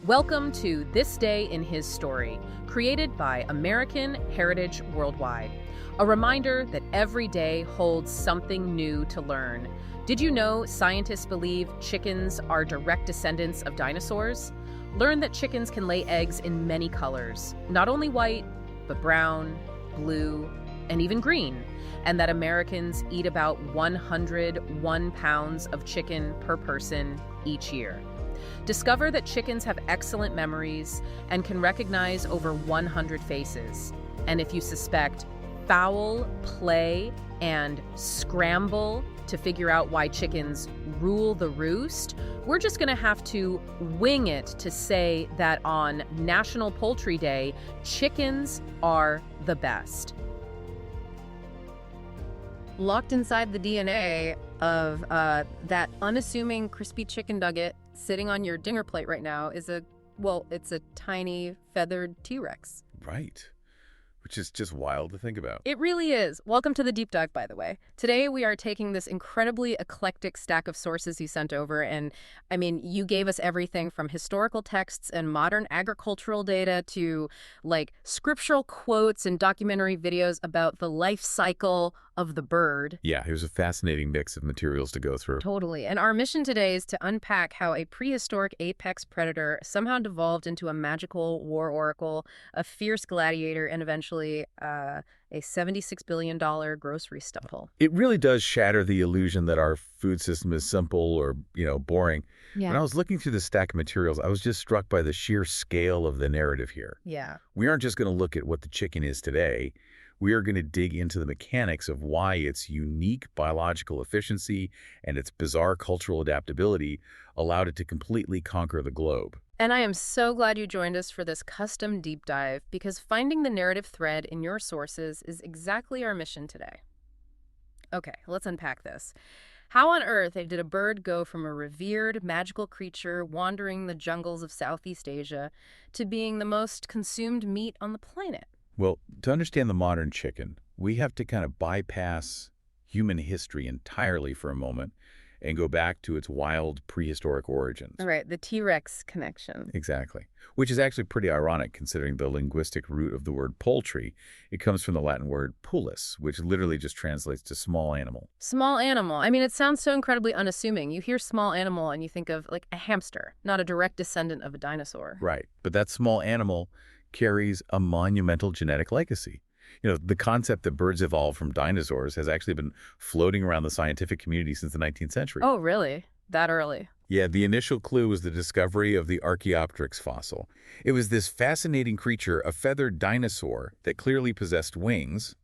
Welcome to This Day in His Story, created by American Heritage Worldwide. A reminder that every day holds something new to learn. Did you know scientists believe chickens are direct descendants of dinosaurs? Learn that chickens can lay eggs in many colors, not only white, but brown, blue, and even green, and that Americans eat about 101 pounds of chicken per person each year. Discover that chickens have excellent memories and can recognize over 100 faces. And if you suspect foul play and scramble to figure out why chickens rule the roost, we're just going to have to wing it to say that on National Poultry Day, chickens are the best. Locked inside the DNA of that unassuming crispy chicken nugget sitting on your dinner plate right now is it's a tiny feathered T-Rex. Right. Which is just wild to think about. It really is. Welcome to the deep dive, by the way. Today we are taking this incredibly eclectic stack of sources you sent over, and I mean, you gave us everything from historical texts and modern agricultural data to like scriptural quotes and documentary videos about the life cycle of the bird. Yeah, it was a fascinating mix of materials to go through. Totally. And our mission today is to unpack how a prehistoric apex predator somehow devolved into a magical war oracle, a fierce gladiator, and eventually a $76 billion grocery stubble. It really does shatter the illusion that our food system is simple or, boring. Yeah. When I was looking through the stack of materials, I was just struck by the sheer scale of the narrative here. Yeah. We aren't just going to look at what the chicken is today. We are going to dig into the mechanics of why its unique biological efficiency and its bizarre cultural adaptability allowed it to completely conquer the globe. And I am so glad you joined us for this custom deep dive, because finding the narrative thread in your sources is exactly our mission today. Okay, let's unpack this. How on earth did a bird go from a revered magical creature wandering the jungles of Southeast Asia to being the most consumed meat on the planet? Well, to understand the modern chicken, we have to kind of bypass human history entirely for a moment and go back to its wild prehistoric origins. All right, the T-Rex connection. Exactly. Which is actually pretty ironic considering the linguistic root of the word poultry. It comes from the Latin word pullus, which literally just translates to small animal. Small animal. I mean, it sounds so incredibly unassuming. You hear small animal and you think of like a hamster, not a direct descendant of a dinosaur. Right. But that small animal carries a monumental genetic legacy. The concept that birds evolved from dinosaurs has actually been floating around the scientific community since the 19th century. Oh, really? That early? Yeah, the initial clue was the discovery of the Archaeopteryx fossil. It was this fascinating creature, a feathered dinosaur that clearly possessed wings,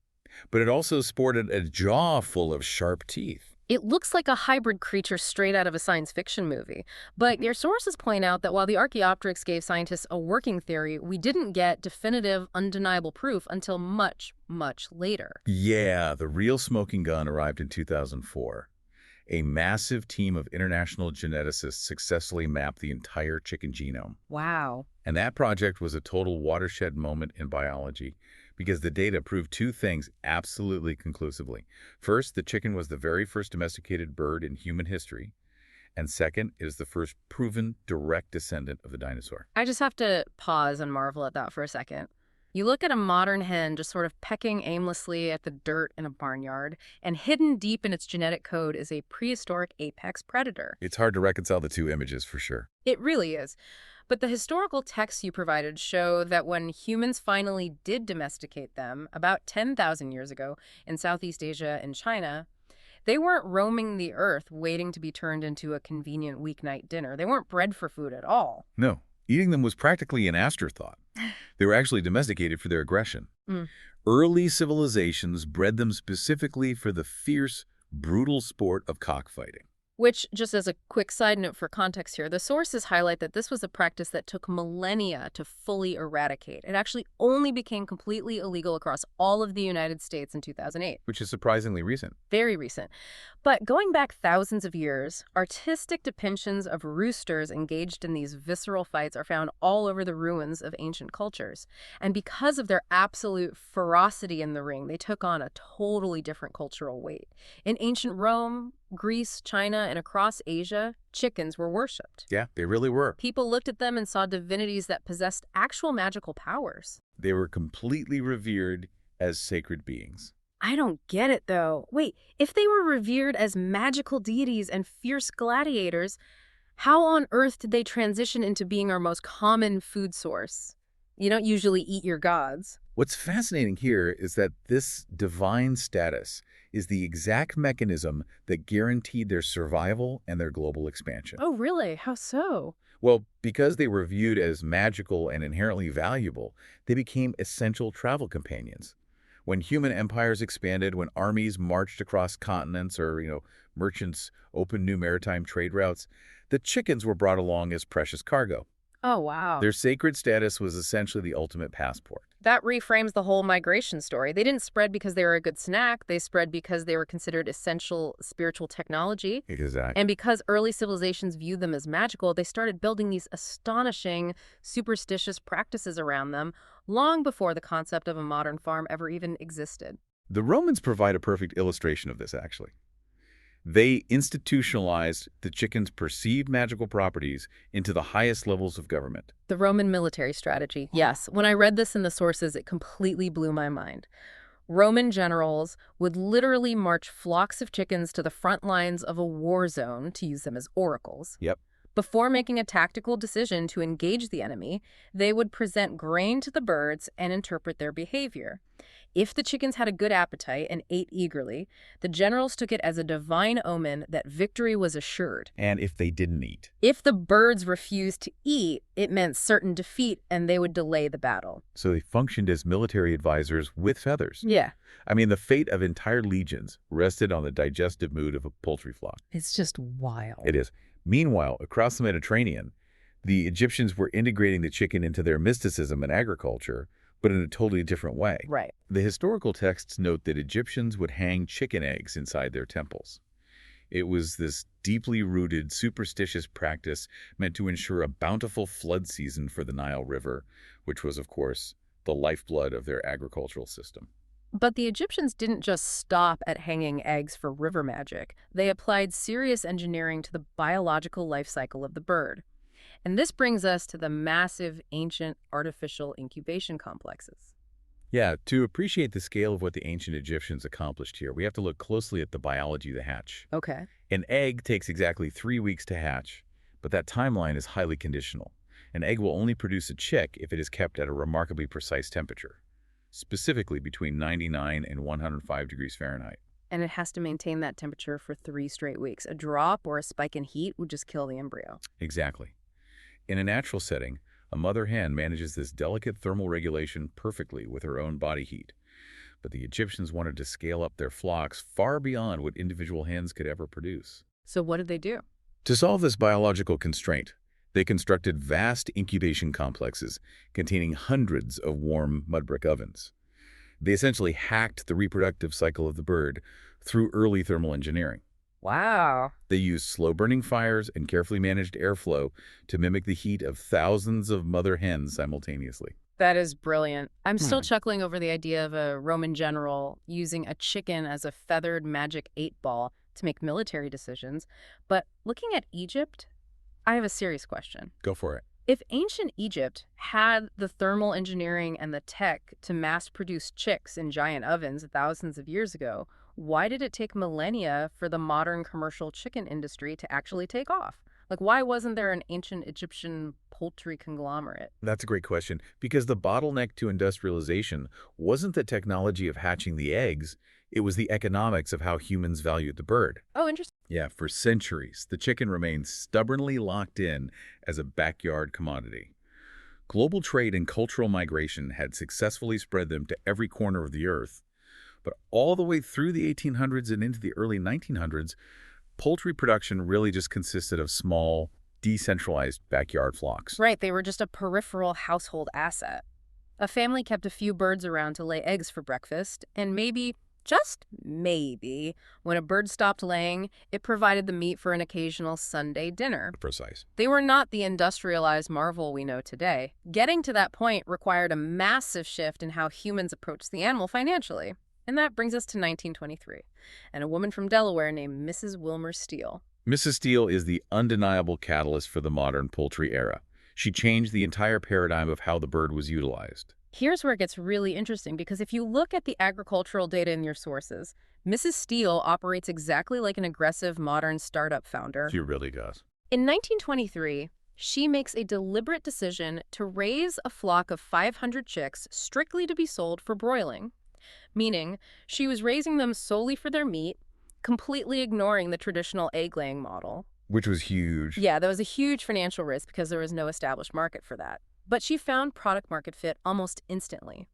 but it also sported a jaw full of sharp teeth. It looks like a hybrid creature straight out of a science fiction movie. But your sources point out that while the Archaeopteryx gave scientists a working theory, we didn't get definitive, undeniable proof until much, much later. Yeah, the real smoking gun arrived in 2004. A massive team of international geneticists successfully mapped the entire chicken genome. Wow. And that project was a total watershed moment in biology, because the data proved two things absolutely conclusively. First, the chicken was the very first domesticated bird in human history. And second, it is the first proven direct descendant of the dinosaur. I just have to pause and marvel at that for a second. You look at a modern hen just sort of pecking aimlessly at the dirt in a barnyard, and hidden deep in its genetic code is a prehistoric apex predator. It's hard to reconcile the two images for sure. It really is. But the historical texts you provided show that when humans finally did domesticate them, about 10,000 years ago in Southeast Asia and China, they weren't roaming the earth waiting to be turned into a convenient weeknight dinner. They weren't bred for food at all. No, eating them was practically an afterthought. They were actually domesticated for their aggression. Early civilizations bred them specifically for the fierce, brutal sport of cockfighting. Which, just as a quick side note for context here, the sources highlight that this was a practice that took millennia to fully eradicate. It actually only became completely illegal across all of the United States in 2008. Which is surprisingly recent. Very recent. But going back thousands of years, artistic depictions of roosters engaged in these visceral fights are found all over the ruins of ancient cultures. And because of their absolute ferocity in the ring, they took on a totally different cultural weight. In ancient Rome, Greece, China, and across Asia, chickens were worshipped. Yeah, they really were. People looked at them and saw divinities that possessed actual magical powers. They were completely revered as sacred beings. I don't get it, though. Wait, if they were revered as magical deities and fierce gladiators, how on earth did they transition into being our most common food source? You don't usually eat your gods. What's fascinating here is that this divine status is the exact mechanism that guaranteed their survival and their global expansion. Oh, really? How so? Well, because they were viewed as magical and inherently valuable, they became essential travel companions. When human empires expanded, when armies marched across continents or, merchants opened new maritime trade routes, the chickens were brought along as precious cargo. Oh, wow. Their sacred status was essentially the ultimate passport. That reframes the whole migration story. They didn't spread because they were a good snack. They spread because they were considered essential spiritual technology. Exactly. And because early civilizations viewed them as magical, they started building these astonishing, superstitious practices around them long before the concept of a modern farm ever even existed. The Romans provide a perfect illustration of this, actually. They institutionalized the chicken's perceived magical properties into the highest levels of government. The Roman military strategy. Yes, when I read this in the sources, it completely blew my mind. Roman generals would literally march flocks of chickens to the front lines of a war zone to use them as oracles. Yep. Before making a tactical decision to engage the enemy, they would present grain to the birds and interpret their behavior. If the chickens had a good appetite and ate eagerly, the generals took it as a divine omen that victory was assured. And if they didn't eat? If the birds refused to eat, it meant certain defeat and they would delay the battle. So they functioned as military advisors with feathers. Yeah. I mean, the fate of entire legions rested on the digestive mood of a poultry flock. It's just wild. It is. Meanwhile, across the Mediterranean, the Egyptians were integrating the chicken into their mysticism and agriculture, but in a totally different way. Right. The historical texts note that Egyptians would hang chicken eggs inside their temples. It was this deeply rooted, superstitious practice meant to ensure a bountiful flood season for the Nile River, which was, of course, the lifeblood of their agricultural system. But the Egyptians didn't just stop at hanging eggs for river magic. They applied serious engineering to the biological life cycle of the bird. And this brings us to the massive, ancient, artificial incubation complexes. Yeah, to appreciate the scale of what the ancient Egyptians accomplished here, we have to look closely at the biology of the hatch. Okay. An egg takes exactly 3 weeks to hatch, but that timeline is highly conditional. An egg will only produce a chick if it is kept at a remarkably precise temperature, specifically between 99 and 105 degrees Fahrenheit. And it has to maintain that temperature for 3 straight weeks. A drop or a spike in heat would just kill the embryo. Exactly. In a natural setting, a mother hen manages this delicate thermal regulation perfectly with her own body heat. But the Egyptians wanted to scale up their flocks far beyond what individual hens could ever produce. So what did they do? To solve this biological constraint, they constructed vast incubation complexes containing hundreds of warm mud brick ovens. They essentially hacked the reproductive cycle of the bird through early thermal engineering. Wow. They used slow-burning fires and carefully managed airflow to mimic the heat of thousands of mother hens simultaneously. That is brilliant. I'm still chuckling over the idea of a Roman general using a chicken as a feathered magic 8-ball to make military decisions. But looking at Egypt, I have a serious question. Go for it. If ancient Egypt had the thermal engineering and the tech to mass-produce chicks in giant ovens thousands of years ago, why did it take millennia for the modern commercial chicken industry to actually take off? Like, why wasn't there an ancient Egyptian poultry conglomerate? That's a great question, because the bottleneck to industrialization wasn't the technology of hatching the eggs, it was the economics of how humans valued the bird. Oh, interesting. Yeah, for centuries, the chicken remained stubbornly locked in as a backyard commodity. Global trade and cultural migration had successfully spread them to every corner of the earth. But all the way through the 1800s and into the early 1900s, poultry production really just consisted of small, decentralized backyard flocks. Right, they were just a peripheral household asset. A family kept a few birds around to lay eggs for breakfast, and maybe, just maybe, when a bird stopped laying, it provided the meat for an occasional Sunday dinner. Precise. They were not the industrialized marvel we know today. Getting to that point required a massive shift in how humans approached the animal financially. And that brings us to 1923, and a woman from Delaware named Mrs. Wilmer Steele. Mrs. Steele is the undeniable catalyst for the modern poultry era. She changed the entire paradigm of how the bird was utilized. Here's where it gets really interesting, because if you look at the agricultural data in your sources, Mrs. Steele operates exactly like an aggressive modern startup founder. She really does. In 1923, she makes a deliberate decision to raise a flock of 500 chicks strictly to be sold for broiling, meaning she was raising them solely for their meat, completely ignoring the traditional egg-laying model. Which was huge. Yeah, that was a huge financial risk because there was no established market for that. But she found product market fit almost instantly.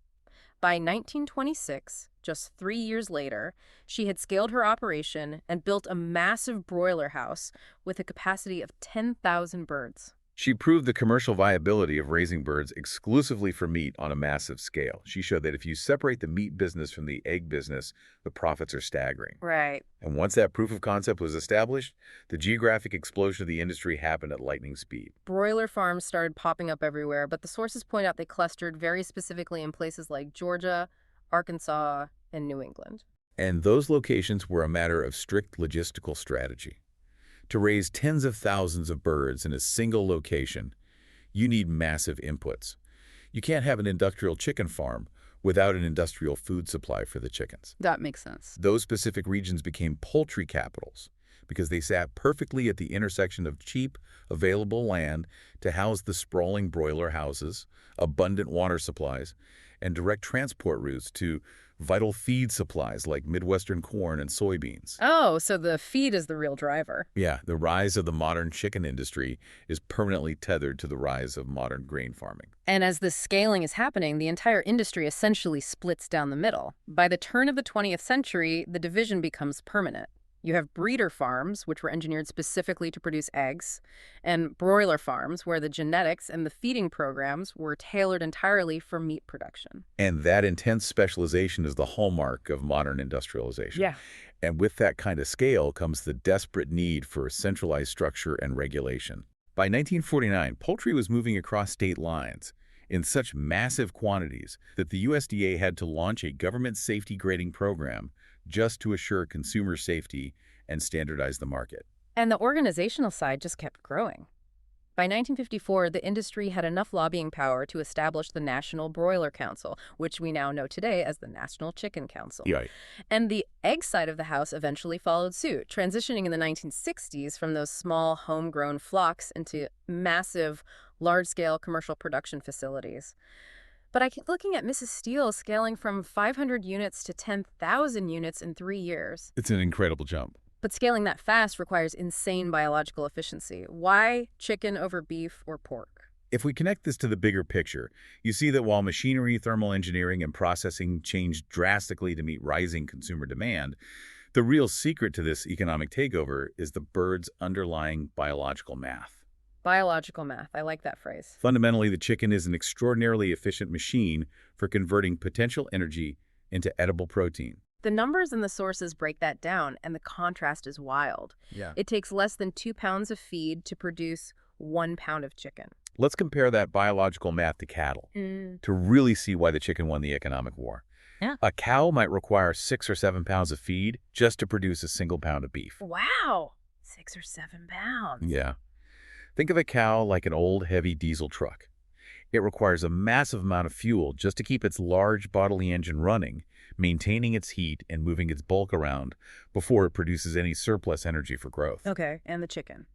By 1926, just 3 years later, she had scaled her operation and built a massive broiler house with a capacity of 10,000 birds. She proved the commercial viability of raising birds exclusively for meat on a massive scale. She showed that if you separate the meat business from the egg business, the profits are staggering. Right. And once that proof of concept was established, the geographic explosion of the industry happened at lightning speed. Broiler farms started popping up everywhere, but the sources point out they clustered very specifically in places like Georgia, Arkansas, and New England. And those locations were a matter of strict logistical strategy. To raise tens of thousands of birds in a single location, you need massive inputs. You can't have an industrial chicken farm without an industrial food supply for the chickens. That makes sense. Those specific regions became poultry capitals because they sat perfectly at the intersection of cheap, available land to house the sprawling broiler houses, abundant water supplies, and direct transport routes to vital feed supplies like Midwestern corn and soybeans. Oh, so the feed is the real driver. Yeah, the rise of the modern chicken industry is permanently tethered to the rise of modern grain farming. And as this scaling is happening, the entire industry essentially splits down the middle. By the turn of the 20th century, the division becomes permanent. You have breeder farms, which were engineered specifically to produce eggs, and broiler farms, where the genetics and the feeding programs were tailored entirely for meat production. And that intense specialization is the hallmark of modern industrialization. Yeah. And with that kind of scale comes the desperate need for centralized structure and regulation. By 1949, poultry was moving across state lines in such massive quantities that the USDA had to launch a government safety grading program just to assure consumer safety and standardize the market. And the organizational side just kept growing. By 1954, the industry had enough lobbying power to establish the National Broiler Council, which we now know today as the National Chicken Council. Yeah. And the egg side of the house eventually followed suit, transitioning in the 1960s from those small homegrown flocks into massive, large-scale commercial production facilities. But I keep looking at Mrs. Steele scaling from 500 units to 10,000 units in 3 years. It's an incredible jump. But scaling that fast requires insane biological efficiency. Why chicken over beef or pork? If we connect this to the bigger picture, you see that while machinery, thermal engineering, and processing changed drastically to meet rising consumer demand, the real secret to this economic takeover is the bird's underlying biological math. Biological math. I like that phrase. Fundamentally, the chicken is an extraordinarily efficient machine for converting potential energy into edible protein. The numbers in the sources break that down, and the contrast is wild. Yeah. It takes less than 2 pounds of feed to produce 1 pound of chicken. Let's compare that biological math to cattle to really see why the chicken won the economic war. Yeah. A cow might require 6 or 7 pounds of feed just to produce a single pound of beef. Wow! 6 or 7 pounds. Yeah. Think of a cow like an old, heavy diesel truck. It requires a massive amount of fuel just to keep its large bodily engine running, maintaining its heat and moving its bulk around before it produces any surplus energy for growth. Okay, and the chicken.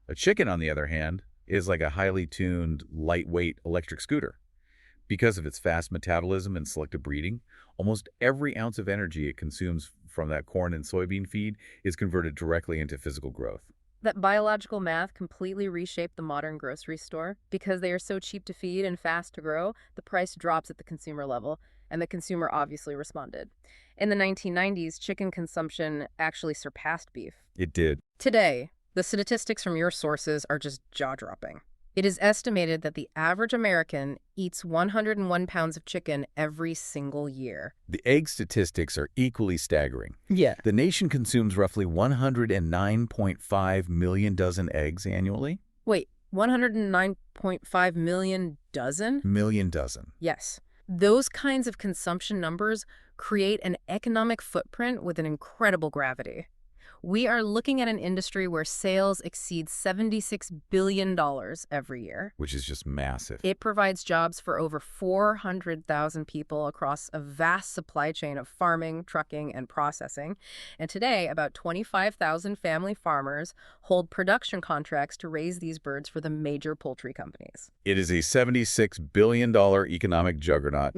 A chicken, on the other hand, is like a highly tuned, lightweight electric scooter. Because of its fast metabolism and selective breeding, almost every ounce of energy it consumes from that corn and soybean feed is converted directly into physical growth. That biological math completely reshaped the modern grocery store. Because they are so cheap to feed and fast to grow, the price drops at the consumer level, and the consumer obviously responded. In the 1990s, chicken consumption actually surpassed beef. It did. Today, the statistics from your sources are just jaw-dropping. It is estimated that the average American eats 101 pounds of chicken every single year. The egg statistics are equally staggering. Yeah. The nation consumes roughly 109.5 million dozen eggs annually. Wait, 109.5 million dozen? Million dozen. Yes. Those kinds of consumption numbers create an economic footprint with an incredible gravity. We are looking at an industry where sales exceed $76 billion every year. Which is just massive. It provides jobs for over 400,000 people across a vast supply chain of farming, trucking, and processing. And today, about 25,000 family farmers hold production contracts to raise these birds for the major poultry companies. It is a $76 billion economic juggernaut,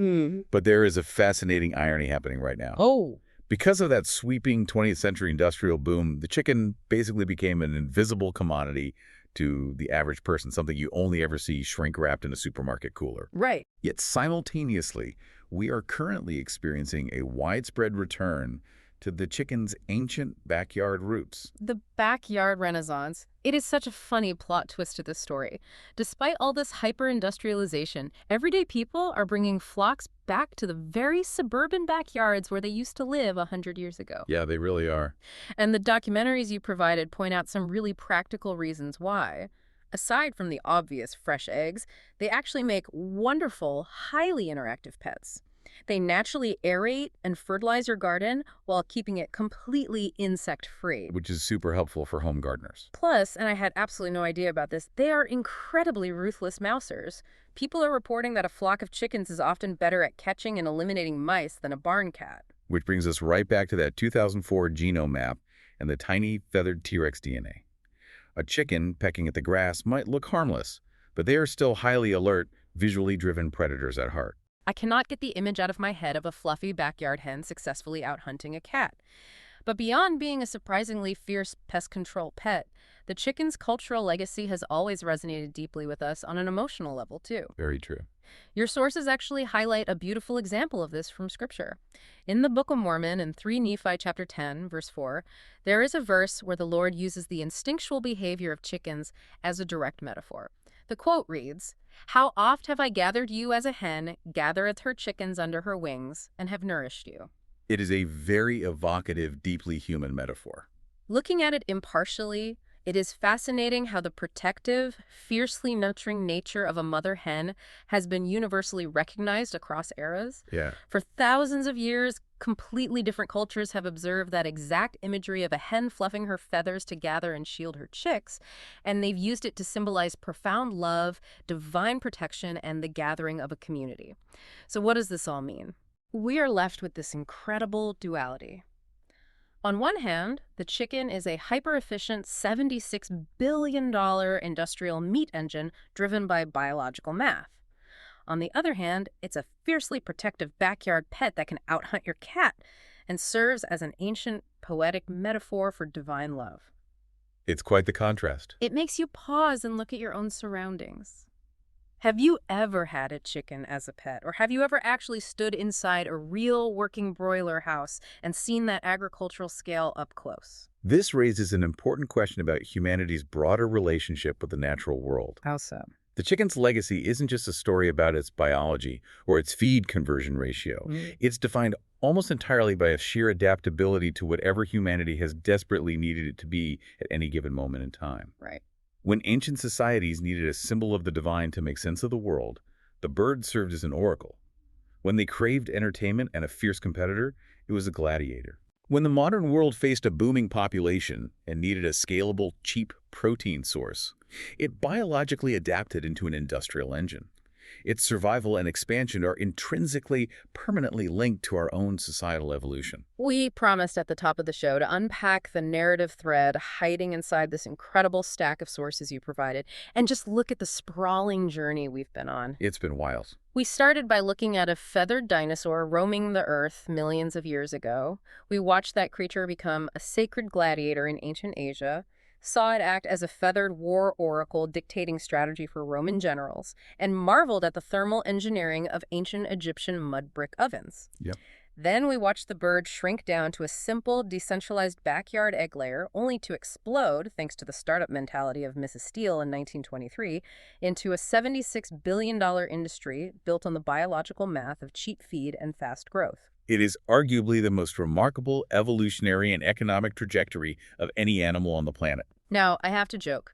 but there is a fascinating irony happening right now. Oh. Because of that sweeping 20th century industrial boom, the chicken basically became an invisible commodity to the average person, something you only ever see shrink-wrapped in a supermarket cooler. Right. Yet simultaneously, we are currently experiencing a widespread return to the chicken's ancient backyard roots. The backyard renaissance. It is such a funny plot twist to this story. Despite all this hyper-industrialization, everyday people are bringing flocks back to the very suburban backyards where they used to live 100 years ago. Yeah, they really are. And the documentaries you provided point out some really practical reasons why. Aside from the obvious fresh eggs, they actually make wonderful, highly interactive pets. They naturally aerate and fertilize your garden while keeping it completely insect-free. Which is super helpful for home gardeners. Plus, and I had absolutely no idea about this, they are incredibly ruthless mousers. People are reporting that a flock of chickens is often better at catching and eliminating mice than a barn cat. Which brings us right back to that 2004 genome map and the tiny feathered T-Rex DNA. A chicken pecking at the grass might look harmless, but they are still highly alert, visually driven predators at heart. I cannot get the image out of my head of a fluffy backyard hen successfully out hunting a cat. But beyond being a surprisingly fierce pest control pet, the chicken's cultural legacy has always resonated deeply with us on an emotional level, too. Very true. Your sources actually highlight a beautiful example of this from Scripture. In the Book of Mormon, in 3 Nephi chapter 10, verse 4, there is a verse where the Lord uses the instinctual behavior of chickens as a direct metaphor. The quote reads, "How oft have I gathered you as a hen gathereth her chickens under her wings, and have nourished you." It is a very evocative, deeply human metaphor. Looking at it impartially, it is fascinating how the protective, fiercely nurturing nature of a mother hen has been universally recognized across eras. Yeah. For thousands of years, completely different cultures have observed that exact imagery of a hen fluffing her feathers to gather and shield her chicks, and they've used it to symbolize profound love, divine protection, and the gathering of a community. So what does this all mean? We are left with this incredible duality. On one hand, the chicken is a hyper-efficient $76 billion industrial meat engine driven by biological math. On the other hand, it's a fiercely protective backyard pet that can outhunt your cat and serves as an ancient, poetic metaphor for divine love. It's quite the contrast. It makes you pause and look at your own surroundings. Have you ever had a chicken as a pet, or have you ever actually stood inside a real working broiler house and seen that agricultural scale up close? This raises an important question about humanity's broader relationship with the natural world. How so? The chicken's legacy isn't just a story about its biology or its feed conversion ratio. It's defined almost entirely by a sheer adaptability to whatever humanity has desperately needed it to be at any given moment in time. Right. When ancient societies needed a symbol of the divine to make sense of the world, the bird served as an oracle. When they craved entertainment and a fierce competitor, it was a gladiator. When the modern world faced a booming population and needed a scalable, cheap protein source, it biologically adapted into an industrial engine. Its survival and expansion are intrinsically, permanently linked to our own societal evolution. We promised at the top of the show to unpack the narrative thread hiding inside this incredible stack of sources you provided, and just look at the sprawling journey we've been on. It's been wild. We started by looking at a feathered dinosaur roaming the earth millions of years ago. We watched that creature become a sacred gladiator in ancient Asia, saw it act as a feathered war oracle dictating strategy for Roman generals, and marveled at the thermal engineering of ancient Egyptian mud brick ovens. Yep. Then we watched the bird shrink down to a simple, decentralized backyard egg layer, only to explode, thanks to the startup mentality of Mrs. Steele in 1923, into a $76 billion industry built on the biological math of cheap feed and fast growth. It is arguably the most remarkable evolutionary and economic trajectory of any animal on the planet. Now, I have to joke.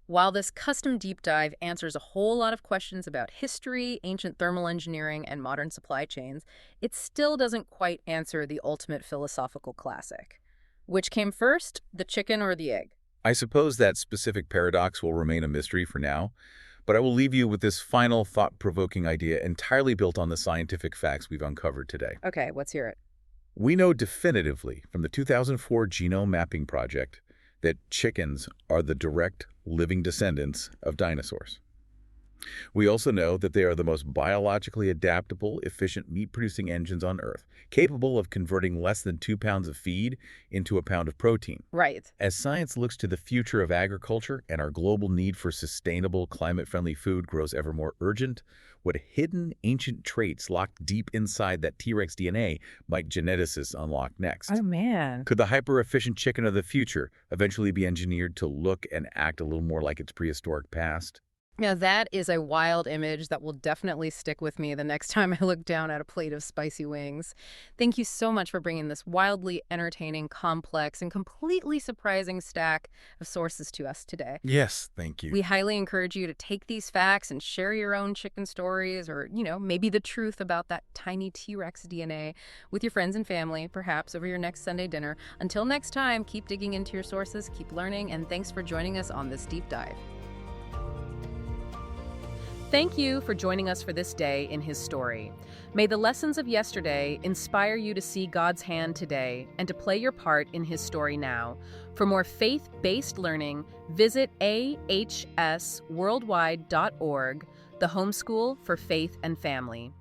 While this custom deep dive answers a whole lot of questions about history, ancient thermal engineering, and modern supply chains, it still doesn't quite answer the ultimate philosophical classic. Which came first, the chicken or the egg? I suppose that specific paradox will remain a mystery for now, but I will leave you with this final thought-provoking idea entirely built on the scientific facts we've uncovered today. Okay, let's hear it. We know definitively from the 2004 Genome Mapping Project that chickens are the direct living descendants of dinosaurs. We also know that they are the most biologically adaptable, efficient meat-producing engines on Earth, capable of converting less than 2 pounds of feed into a pound of protein. Right. As science looks to the future of agriculture and our global need for sustainable, climate-friendly food grows ever more urgent, what hidden ancient traits locked deep inside that T-Rex DNA might geneticists unlock next? Oh, man. Could the hyper-efficient chicken of the future eventually be engineered to look and act a little more like its prehistoric past? Yeah, that is a wild image that will definitely stick with me the next time I look down at a plate of spicy wings. Thank you so much for bringing this wildly entertaining, complex, and completely surprising stack of sources to us today. Yes, thank you. We highly encourage you to take these facts and share your own chicken stories or, maybe the truth about that tiny T-Rex DNA with your friends and family, perhaps over your next Sunday dinner. Until next time, keep digging into your sources, keep learning, and thanks for joining us on this deep dive. Thank you for joining us for this day in His story. May the lessons of yesterday inspire you to see God's hand today and to play your part in His story now. For more faith-based learning, visit ahsworldwide.org, the homeschool for faith and family.